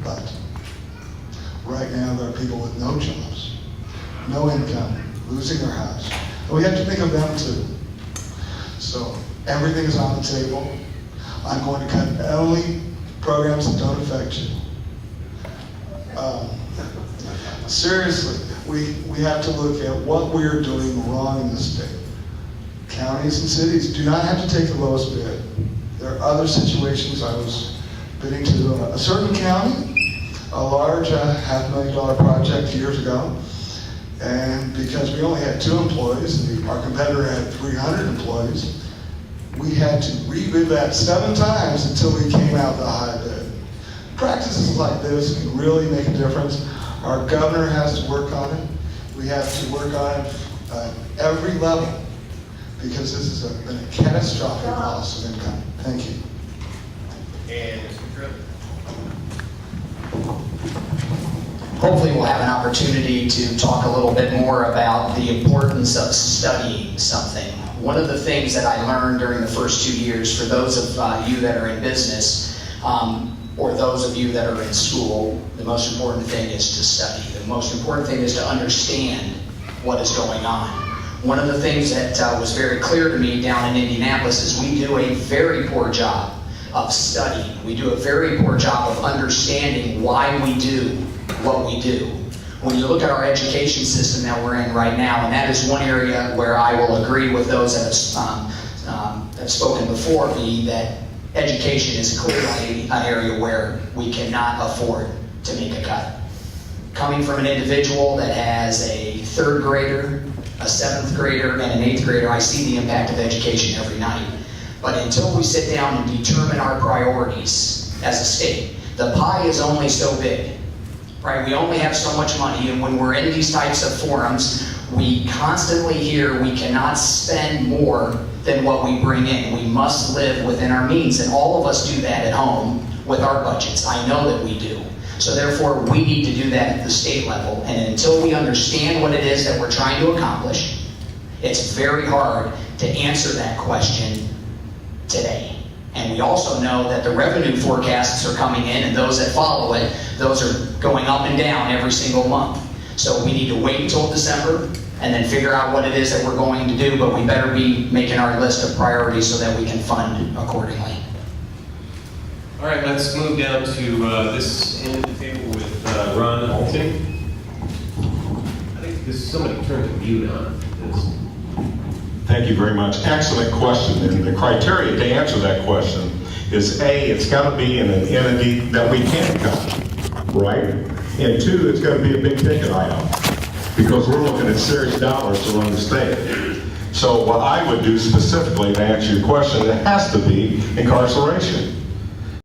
But right now, there are people with no jobs, no income, losing their house. And we have to think of them too. So everything is on the table. I'm going to cut only programs that don't affect you. Seriously, we have to look at what we're doing wrong in this state. Counties and cities do not have to take the lowest bid. There are other situations. I was bidding to a certain county, a large $500,000 project years ago, and because we only had 2 employees and our competitor had 300 employees, we had to rebid that 7 times until we came out the high bid. Practices like this can really make a difference. Our governor has to work on it. We have to work on it at every level, because this has been a catastrophic loss of income. Thank you. And Mr. Tripp. Hopefully we'll have an opportunity to talk a little bit more about the importance of studying something. One of the things that I learned during the first 2 years, for those of you that are in business, or those of you that are in school, the most important thing is to study. The most important thing is to understand what is going on. One of the things that was very clear to me down in Indianapolis is we do a very poor job of studying. We do a very poor job of understanding why we do what we do. When you look at our education system that we're in right now, and that is one area where I will agree with those that have spoken before me, that education is clearly an area where we cannot afford to make a cut. Coming from an individual that has a 3rd grader, a 7th grader, and an 8th grader, I see the impact of education every night. But until we sit down and determine our priorities as a state, the pie is only so big, right? We only have so much money, and when we're in these types of forums, we constantly hear we cannot spend more than what we bring in. We must live within our means, and all of us do that at home with our budgets. I know that we do. So therefore, we need to do that at the state level, and until we understand what it is that we're trying to accomplish, it's very hard to answer that question today. And we also know that the revenue forecasts are coming in, and those that follow it, those are going up and down every single month. So we need to wait until December and then figure out what it is that we're going to do, but we better be making our list of priorities so that we can fund accordingly. All right, let's move down to this end of the table with Ron Alton. I think somebody turned the mute on this. Thank you very much. Excellent question. And the criteria to answer that question is A, it's got to be in an entity that we can cut, right? And 2, it's got to be a big ticket item, because we're looking at serious dollars to run the state. So what I would do specifically to answer your question, it has to be incarceration.